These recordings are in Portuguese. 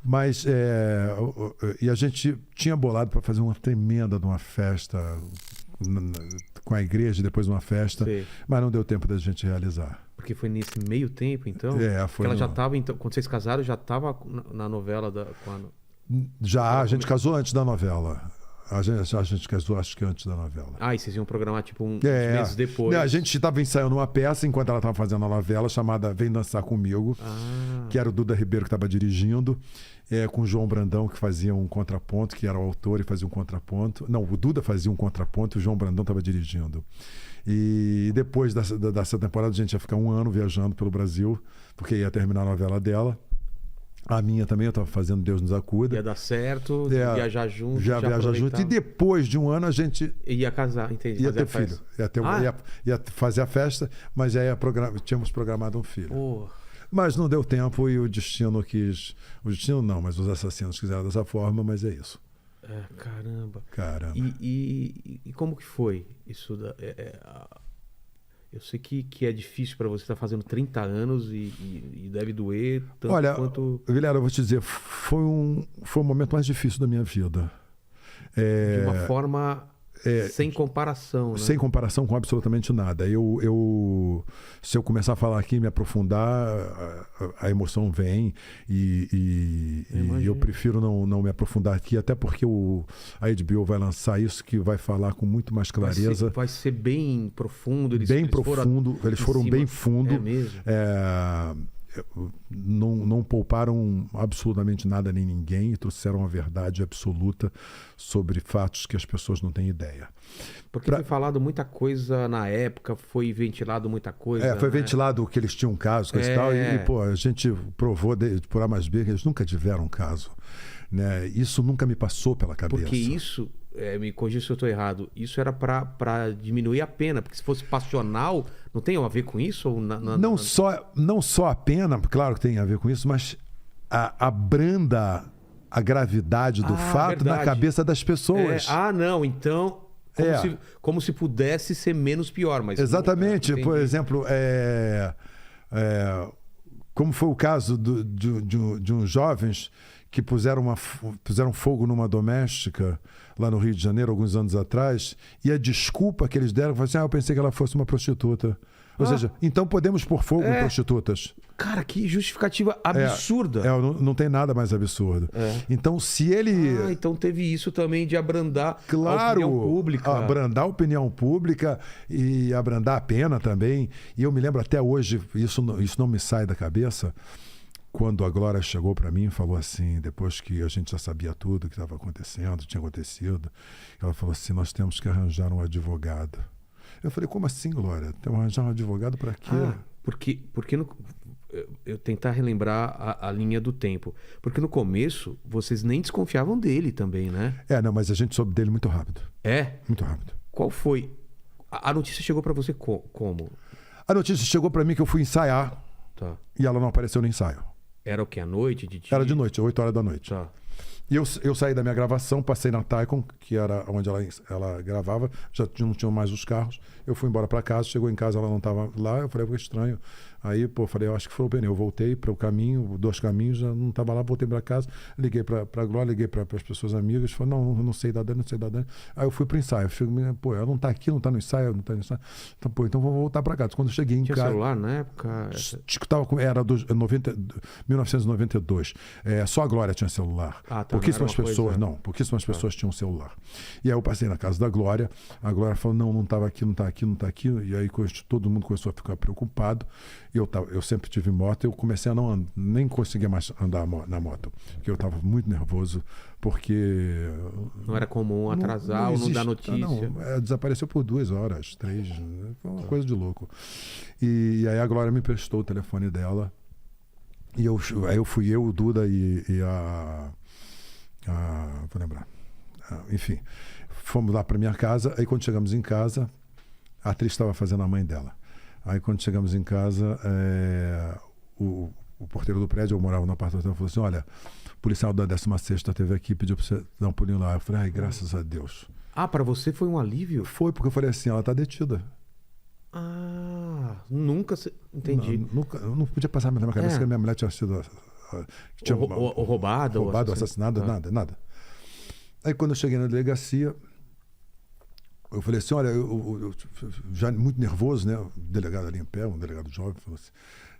Mas, e a gente tinha bolado para fazer uma tremenda de uma festa com a igreja, depois uma festa, Sei. mas não deu tempo da gente realizar. Porque foi nesse meio tempo, então? Foi. Porque ela já estava, então, quando vocês casaram, já estava na novela da... Já, a gente casou antes da novela. A gente casou, acho que antes da novela. Ah, e vocês iam programar, tipo, uns meses depois. A gente estava ensaiando uma peça enquanto ela estava fazendo a novela, chamada Vem Dançar Comigo, que era o Duda Ribeiro que estava dirigindo, com o João Brandão, que fazia um contraponto, que era o autor e fazia um contraponto. Não, o Duda fazia um contraponto e o João Brandão estava dirigindo. E depois dessa temporada, a gente ia ficar 1 ano viajando pelo Brasil, porque ia terminar a novela dela. A minha também, eu estava fazendo Deus Nos Acuda. Ia dar certo, viajar junto. Já viajar junto. E depois de 1 ano a gente... Ia casar, entendi. Ia ter filho. Ia fazer a festa, mas aí tínhamos programado um filho. Oh. Mas não deu tempo e o destino quis... O destino não, mas os assassinos quiseram dessa forma, mas é isso. Caramba. E como que foi isso? Eu sei que é difícil para você estar fazendo 30 anos e deve doer tanto. Olha, quanto... Vilela, eu vou te dizer, foi o momento mais difícil da minha vida. De uma forma sem comparação, né? Sem comparação com absolutamente nada. Se eu começar a falar aqui e me aprofundar, a emoção vem e eu prefiro não me aprofundar aqui, até porque a HBO vai lançar isso, que vai falar com muito mais clareza. Vai ser bem profundo. Eles foram bem fundo. É mesmo? Não pouparam absolutamente nada nem ninguém e trouxeram a verdade absoluta sobre fatos que as pessoas não têm ideia. Porque foi falado muita coisa na época, foi ventilado muita coisa. Foi ventilado que eles tinham um caso, coisa e tal, e pô, a gente provou por A mais B que eles nunca tiveram um caso. Né? Isso nunca me passou pela cabeça. Porque isso, me corrija se eu estou errado, isso era para diminuir a pena, porque se fosse passional, não tem a ver com isso? Ou não só a pena, claro que tem a ver com isso, mas abranda a gravidade do fato na cabeça das pessoas. Não, então... Como se pudesse ser menos pior. Mas exatamente. Por exemplo, como foi o caso de uns jovens que puseram fogo numa doméstica lá no Rio de Janeiro, alguns anos atrás, e a desculpa que eles deram foi assim, eu pensei que ela fosse uma prostituta. Ou seja, então podemos pôr fogo em prostitutas. Cara, que justificativa absurda. Não tem nada mais absurdo. Então, se ele... então teve isso também de abrandar a opinião pública. Abrandar a opinião pública e abrandar a pena também. E eu me lembro até hoje, isso não me sai da cabeça, quando a Glória chegou para mim e falou assim, depois que a gente já sabia tudo que estava acontecendo, tinha acontecido, ela falou assim, nós temos que arranjar um advogado. Eu falei, como assim, Glória? Tem que arranjar um advogado para quê? Porque eu tentar relembrar a linha do tempo. Porque no começo, vocês nem desconfiavam dele também, né? Mas a gente soube dele muito rápido. Muito rápido. Qual foi? A notícia chegou para você como? A notícia chegou para mim que eu fui ensaiar. Tá. E ela não apareceu no ensaio. Era o quê? À noite? De dia? Era de noite, 8 horas da noite. Tá. E eu saí da minha gravação, passei na Taikon, que era onde ela gravava, já não tinham mais os carros. Eu fui embora para casa, chegou em casa, ela não estava lá, eu falei, foi estranho. Aí, falei, eu acho que foi o pneu. Eu voltei para o caminho, 2 caminhos, já não estava lá, voltei para casa, liguei para a Glória, liguei para as pessoas amigas, falei, não sei da Dani, não sei da Dani. Aí eu fui para o ensaio, ela não está aqui, não está no ensaio, não está no ensaio. Então vou voltar para casa. Quando eu cheguei em casa... Tinha celular na época? Era 1992. Só a Glória tinha celular. Pouquíssimas pessoas tinham celular. E aí eu passei na casa da Glória, a Glória falou, não estava aqui, não está aqui, não está aqui. E aí todo mundo começou a ficar preocupado. Eu sempre tive moto, eu comecei a nem conseguia mais andar na moto, porque eu estava muito nervoso, porque... Não era comum atrasar ou não dar notícia. Desapareceu por 2 horas, 3, foi uma coisa de louco. E aí a Glória me prestou o telefone dela, e aí eu fui o Duda e vou lembrar. Enfim, fomos lá para minha casa, aí quando chegamos em casa, a atriz estava fazendo a mãe dela. Aí quando chegamos em casa, o porteiro do prédio, eu morava no apartamento, falou assim, olha, o policial da 16ª teve aqui, pediu para você dar um pulinho lá. Eu falei, graças a Deus. Para você foi um alívio? Foi, porque eu falei assim, ela está detida. Nunca... Entendi. Não podia passar na minha cabeça que a minha mulher tinha sido tinha ou roubado, assassinado, nada. Aí quando eu cheguei na delegacia, eu falei assim, olha, eu já muito nervoso, né? O delegado ali em pé, um delegado jovem, falou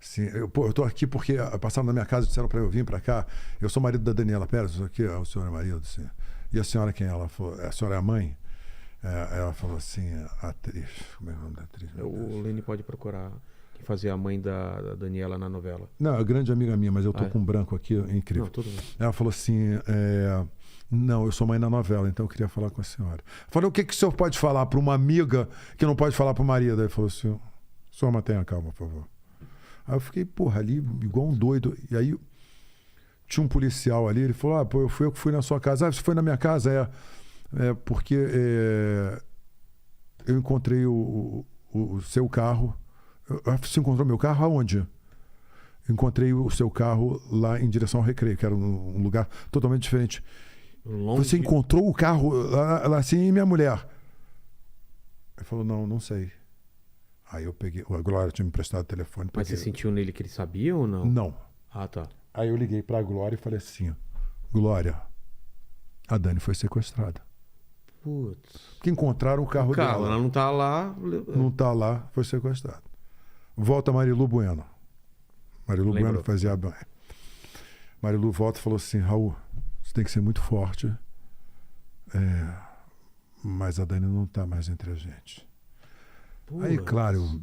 assim, eu tô aqui porque passaram na minha casa e disseram para eu vir para cá. Eu sou marido da Daniela Pérez, isso aqui é o senhor é marido, assim. E a senhora quem? Ela falou, a senhora é a mãe? Ela falou assim, a atriz, como é o nome da atriz? O Lene pode procurar quem fazia a mãe da Daniela na novela. Não, é grande amiga minha, mas eu tô com um branco aqui, é incrível. Não, tudo bem. Ela falou assim, não, eu sou mãe na novela, então eu queria falar com a senhora. Eu falei, o que o senhor pode falar para uma amiga que não pode falar para o marido? Aí ele falou assim, senhor mantenha calma, por favor. Aí eu fiquei, ali, igual um doido. E aí tinha um policial ali, ele falou, eu que fui na sua casa. Você foi na minha casa? Porque eu encontrei o seu carro. Você encontrou meu carro aonde? Encontrei o seu carro lá em direção ao Recreio, que era um lugar totalmente diferente. Longe. Você encontrou o carro lá assim e minha mulher? Ele falou, não sei. Aí eu peguei, a Glória tinha me emprestado o telefone. Mas você sentiu nele que ele sabia ou não? Não. Ah, tá. Aí eu liguei pra Glória e falei assim, Glória, a Dani foi sequestrada. Putz. Que encontraram o carro dela. Ela não tá lá. Não tá lá, foi sequestrada. Volta Marilu Bueno. Marilu Bueno fazia a banha. Marilu volta e falou assim, Raul, você tem que ser muito forte. Mas a Dani não tá mais entre a gente. Aí, claro, eu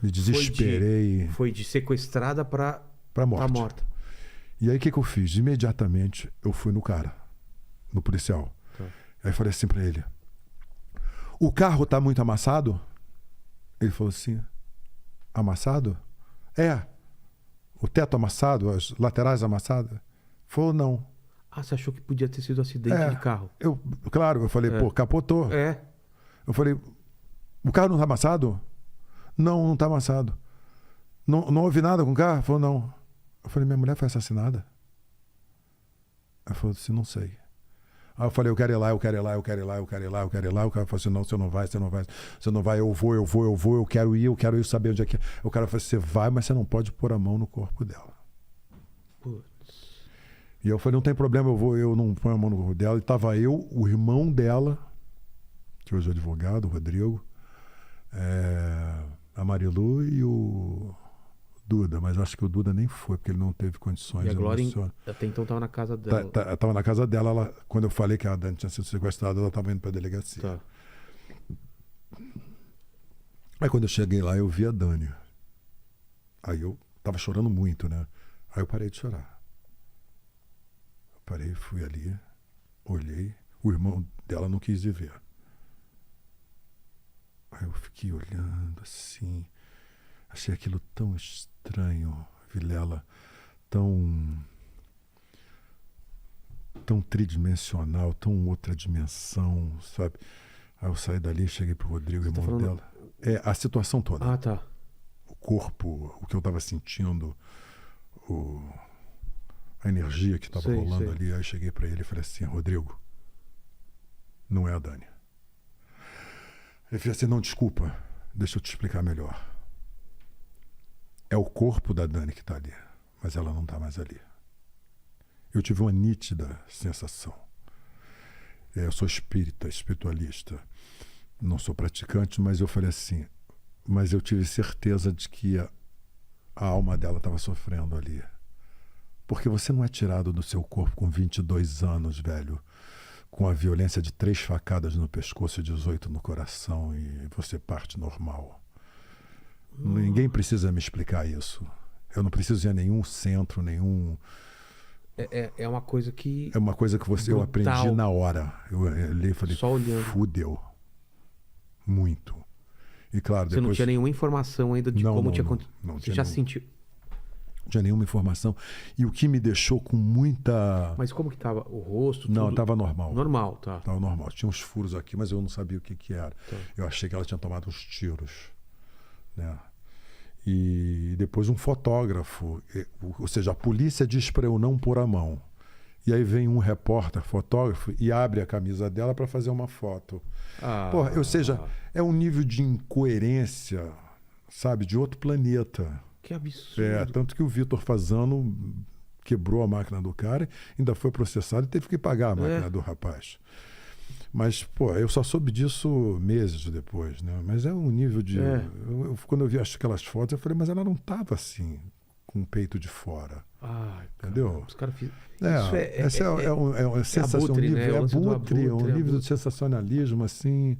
me desesperei. Foi de sequestrada pra morta. E aí, o que eu fiz? Imediatamente, eu fui no policial. Tá. Aí falei assim pra ele, o carro tá muito amassado? Ele falou assim, amassado? O teto amassado, as laterais amassadas? Falou, não. Você achou que podia ter sido acidente de carro? Eu falei, capotou. Eu falei, o carro não tá amassado? Não tá amassado. Não houve nada com o carro? Falou, não. Eu falei, minha mulher foi assassinada? Ela falou assim, não sei. Aí eu falei, eu quero ir lá. O cara falou assim, não, você não vai, eu vou, eu quero ir saber onde é que é. O cara falou, você vai, mas você não pode pôr a mão no corpo dela. Putz. E eu falei, não tem problema, eu não ponho a mão no corpo dela. E tava eu, o irmão dela, que hoje é advogado, o Rodrigo, a Marilu e o Duda, mas acho que o Duda nem foi, porque ele não teve condições. E a Glória até então estava na casa dela. Estava na casa dela. Quando eu falei que a Dani tinha sido sequestrada, ela estava indo para a delegacia. Tá. Aí quando eu cheguei lá, eu vi a Dani. Aí eu estava chorando muito, né? Aí eu parei de chorar. Eu parei, fui ali, olhei. O irmão dela não quis ir ver. Aí eu fiquei olhando assim. Achei aquilo tão estranho, Vilela, tão tridimensional, tão outra dimensão, sabe? Aí eu saí dali, cheguei pro Rodrigo, irmão dela. A situação toda. Ah, tá. O corpo, o que eu estava sentindo, a energia que estava rolando ali. Aí eu cheguei para ele e falei assim, Rodrigo, não é a Dani. Ele falou assim, não, desculpa, deixa eu te explicar melhor. É o corpo da Dani que está ali, mas ela não está mais ali. Eu tive uma nítida sensação. Eu sou espiritualista, não sou praticante, mas eu falei assim, mas eu tive certeza de que a alma dela estava sofrendo ali. Porque você não é tirado do seu corpo com 22 anos, velho, com a violência de 3 facadas no pescoço e 18 no coração, e você parte normal. Ninguém precisa me explicar isso. Eu não preciso ir a nenhum centro, nenhum... É uma coisa que... É uma coisa que eu aprendi na hora. Eu li e falei, só olhando. Fudeu. Muito. E claro, você não tinha nenhuma informação ainda de como tinha acontecido. Você já sentiu? Não tinha nenhuma informação. E o que me deixou com muita... Mas como que tava? O rosto? Tudo... Não, estava normal. Normal, tá. Estava normal. Tinha uns furos aqui, mas eu não sabia o que era. Tá. Eu achei que ela tinha tomado uns tiros. Né? E depois um fotógrafo, ou seja, a polícia diz para eu não pôr a mão. E aí vem um repórter, fotógrafo, e abre a camisa dela para fazer uma foto. Ou seja, é um nível de incoerência, sabe, de outro planeta. Que absurdo. Tanto que o Vitor Fasano quebrou a máquina do cara, ainda foi processado e teve que pagar a máquina do rapaz. Mas, pô, eu só soube disso meses depois, né? Mas é um nível de... quando eu vi aquelas fotos, eu falei, mas ela não estava assim, com o peito de fora. Entendeu? Os caras Esse é um sensação, abutre, né? Um nível de sensacionalismo, assim,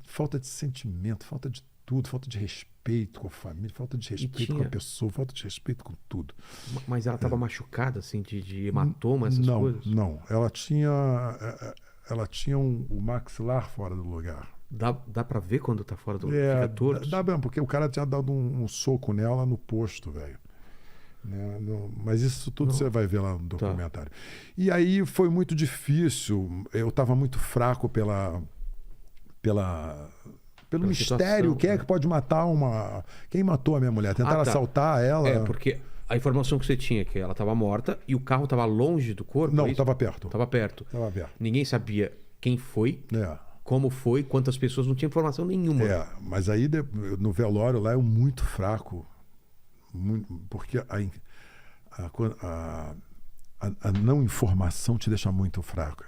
falta de sentimento, falta de tudo, falta de respeito com a família, falta de respeito com a pessoa, falta de respeito com tudo. Mas ela estava machucada, assim, de hematoma, essas coisas? Não, ela tinha o maxilar fora do lugar. Dá pra ver quando tá fora do lugar? Fica torto? Dá mesmo, porque o cara tinha dado um soco nela no posto, velho. Né? Mas isso tudo você vai ver lá no documentário. E aí foi muito difícil, eu estava muito fraco pelo mistério. Quem é que pode matar quem matou a minha mulher? Tentaram assaltar ela. Porque a informação que você tinha é que ela estava morta e o carro estava longe do corpo? Não, estava perto. Estava perto. Ninguém sabia quem foi, como foi, quantas pessoas, não tinha informação nenhuma. Mas aí no velório lá eu muito fraco. Porque a não informação te deixa muito fraco.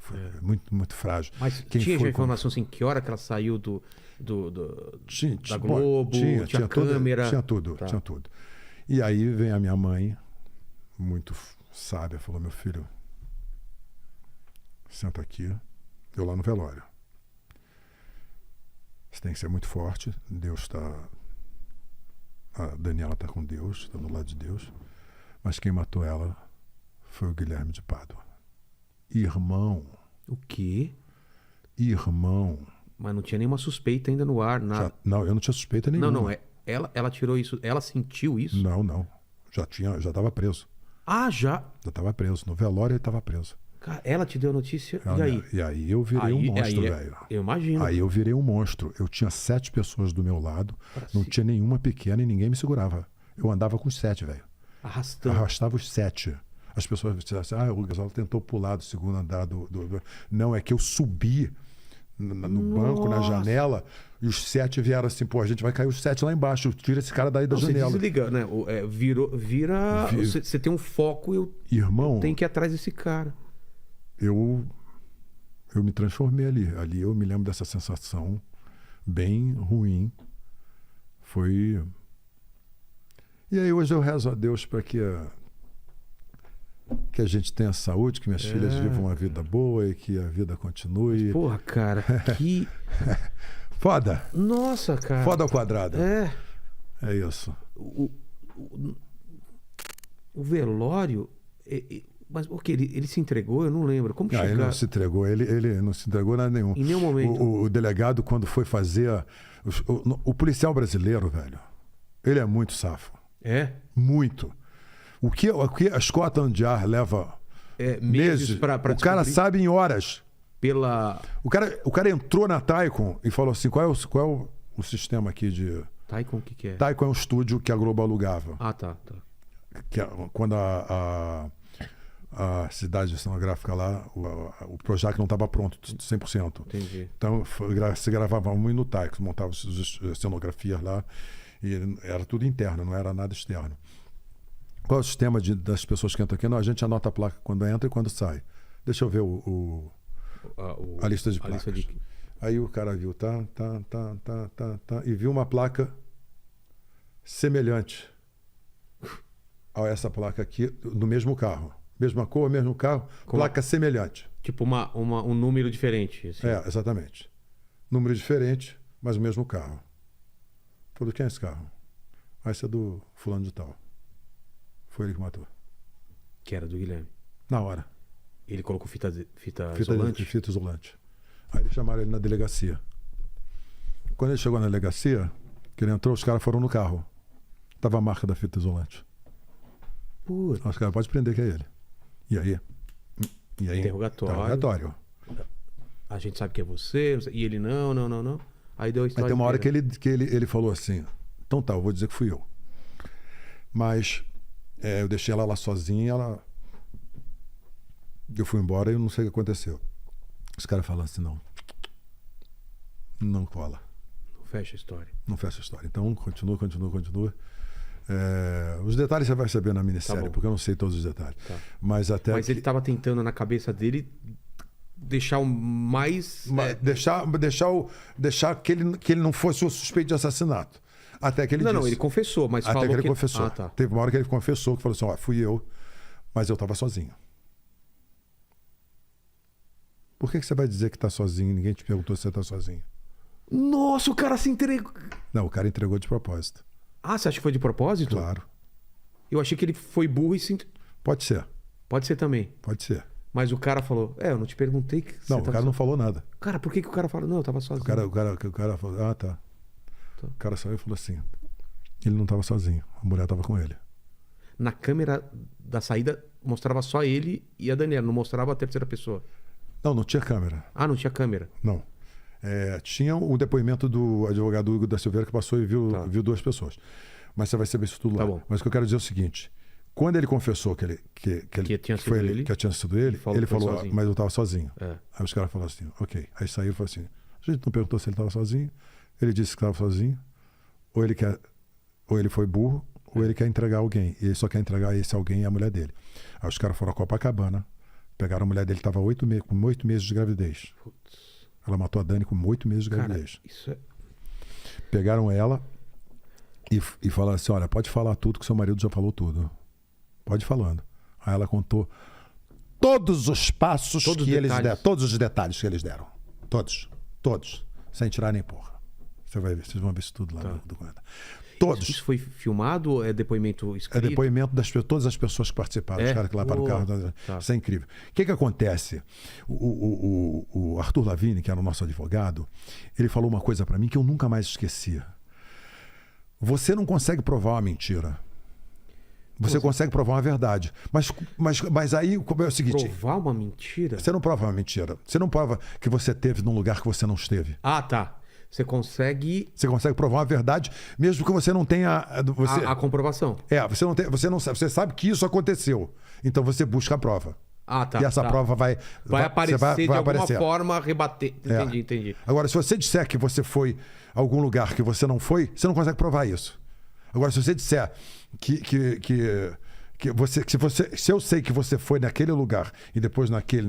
Muito frágil. Mas tinha já informação assim, que hora que ela saiu da Globo, tinha câmera? Tinha tudo. E aí vem a minha mãe, muito sábia, falou, meu filho, senta aqui, eu lá no velório. Você tem que ser muito forte, a Daniela está com Deus, está do lado de Deus, mas quem matou ela foi o Guilherme de Pádua. Irmão. O quê? Irmão. Mas não tinha nenhuma suspeita ainda no ar, nada. Não, eu não tinha suspeita nenhuma. Não, ela tirou isso, ela sentiu isso? Não. Já estava preso. Já? Já estava preso. No velório ele estava preso. Cara, ela te deu a notícia, e aí? E aí eu virei um monstro, velho. Eu imagino. Aí eu virei um monstro. Eu tinha 7 pessoas do meu lado, não tinha nenhuma pequena e ninguém me segurava. Eu andava com os 7, velho. Arrastava os 7. As pessoas disseram assim, o Gasol tentou pular do segundo andar Não, é que eu subi no banco, na janela, e os 7 vieram assim, a gente vai cair os 7 lá embaixo, tira esse cara daí da janela. Você desliga, né? Você tem um foco, Irmão, eu tenho que ir atrás desse cara. Eu me transformei ali. Ali eu me lembro dessa sensação bem ruim. E aí hoje eu rezo a Deus para que a gente tenha saúde, que minhas filhas vivam uma vida boa e que a vida continue. Mas, porra, cara, que... Foda. Nossa, cara. Foda ao quadrado. É isso. O velório... Mas o que? Ele se entregou? Eu não lembro. Como que ele não se entregou. Ele não se entregou nada nenhum. Em nenhum momento. O delegado, quando foi fazer... O policial brasileiro, velho, ele é muito safo. Muito. O que a Scotland Yard leva meses para o cara sabe em horas. O cara entrou na Taikon e falou assim, qual é o sistema aqui de... Taikon, o que é? Taikon é um estúdio que a Globo alugava. Tá. Que quando a cidade cenográfica lá, o Projac não estava pronto 100%. Entendi. Então se gravava muito no Taikon, montava as cenografias lá e era tudo interno, não era nada externo. Qual é o sistema das pessoas que entram aqui? Não, a gente anota a placa quando entra e quando sai. Deixa eu ver a lista de placas. Aí o cara viu, tá, e viu uma placa semelhante a essa placa aqui, no mesmo carro. Mesma cor, mesmo carro, placa semelhante. Tipo um número diferente. Assim. Exatamente. Número diferente, mas o mesmo carro. Falei, quem é esse carro? Esse é do fulano de tal. Foi ele que matou. Que era do Guilherme? Na hora. Ele colocou fita isolante? Fita isolante. Aí eles chamaram ele na delegacia. Quando ele chegou na delegacia, que ele entrou, os caras foram no carro. Tava a marca da fita isolante. Putz. Os caras, pode prender que é ele. E aí? Interrogatório. A gente sabe que é você. E ele, não. Aí deu a história. Aí tem uma hora que ele falou assim, então tá, eu vou dizer que fui eu. Mas eu deixei ela lá sozinha, eu fui embora e eu não sei o que aconteceu. Os caras falaram assim, não cola. Não fecha a história. Não fecha a história. Então, continua. Os detalhes você vai saber na minissérie, porque eu não sei todos os detalhes. Tá. Mas ele estava tentando na cabeça dele deixar o mais... Deixar que ele não fosse o suspeito de assassinato. Até que ele disse. Não, ele confessou, mas até falou que ele confessou. Tá. Teve uma hora que ele confessou, que falou assim, fui eu, mas eu estava sozinho. Por que você vai dizer que está sozinho? Ninguém te perguntou se você está sozinho. Nossa, o cara se entregou. Não, o cara entregou de propósito. Ah, você acha que foi de propósito? Claro. Eu achei que ele foi burro e se... Pode ser. Pode ser também. Pode ser. Mas o cara falou, eu não te perguntei que não, o cara não falou nada. Cara, por que o cara falou? Não, eu tava sozinho. O cara falou, tá. O cara saiu e falou assim, ele não estava sozinho, a mulher estava com ele. Na câmera da saída mostrava só ele e a Daniela, não mostrava a terceira pessoa. Não tinha câmera. Ah, não tinha câmera. Não. Tinha o depoimento do advogado Hugo da Silveira que passou e viu 2 pessoas. Mas você vai saber isso tudo lá. Bom. Mas o que eu quero dizer é o seguinte, quando ele confessou que tinha sido ele falou, mas eu estava sozinho. Aí os caras falaram assim, ok. Aí saiu e falou assim, a gente não perguntou se ele estava sozinho, ele disse que estava sozinho, ou ele foi burro, ou ele quer entregar alguém. E ele só quer entregar esse alguém e a mulher dele. Aí os caras foram a Copacabana, pegaram a mulher dele, estava com 8 meses de gravidez. Putz. Ela matou a Dani com 8 meses de gravidez. Cara, isso é... Pegaram ela e falaram assim, olha, pode falar tudo que seu marido já falou tudo. Pode ir falando. Aí ela contou todos os passos que eles deram. Todos os detalhes que eles deram. Todos. Sem tirar nem porra. Vocês vão ver isso tudo lá no documento. Todos. Isso foi filmado ou é depoimento escrito? É depoimento de todas as pessoas que participaram, os caras que lá para o carro. Isso é incrível. O que acontece? O Arthur Lavigne, que era o nosso advogado, ele falou uma coisa para mim que eu nunca mais esquecia. Você não consegue provar uma mentira. Você consegue provar uma verdade. Mas aí é o seguinte... Provar uma mentira? Você não prova uma mentira. Você não prova que você esteve num lugar que você não esteve. Ah, tá. Você consegue provar uma verdade, mesmo que você não tenha... A comprovação. Você sabe que isso aconteceu. Então você busca a prova. Ah, tá. E essa prova vai aparecer de alguma forma, rebater. Entendi. Agora, se você disser que você foi a algum lugar que você não foi, você não consegue provar isso. Agora, se você disser se eu sei que você foi naquele lugar e depois naquele,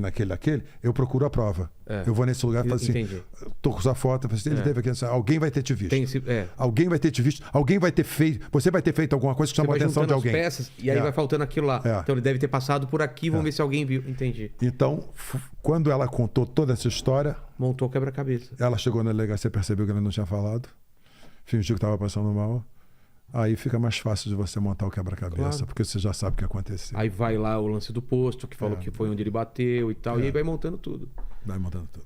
eu procuro a prova. Eu vou nesse lugar e falo assim, tô com sua foto, ele teve aqui, alguém vai ter te visto. Alguém vai ter te visto, alguém vai ter feito, você vai ter feito alguma coisa que chamou a atenção de alguém. Peças, e aí vai faltando aquilo lá. Então ele deve ter passado por aqui, vamos ver se alguém viu. Entendi. Então, quando ela contou toda essa história... Montou o quebra-cabeça. Ela chegou na delegacia, percebeu que ela não tinha falado, fingiu que estava passando mal. Aí fica mais fácil de você montar o quebra-cabeça, porque você já sabe o que aconteceu. Aí vai lá o lance do posto, que falou que foi onde ele bateu e tal, e aí vai montando tudo. Vai montando tudo.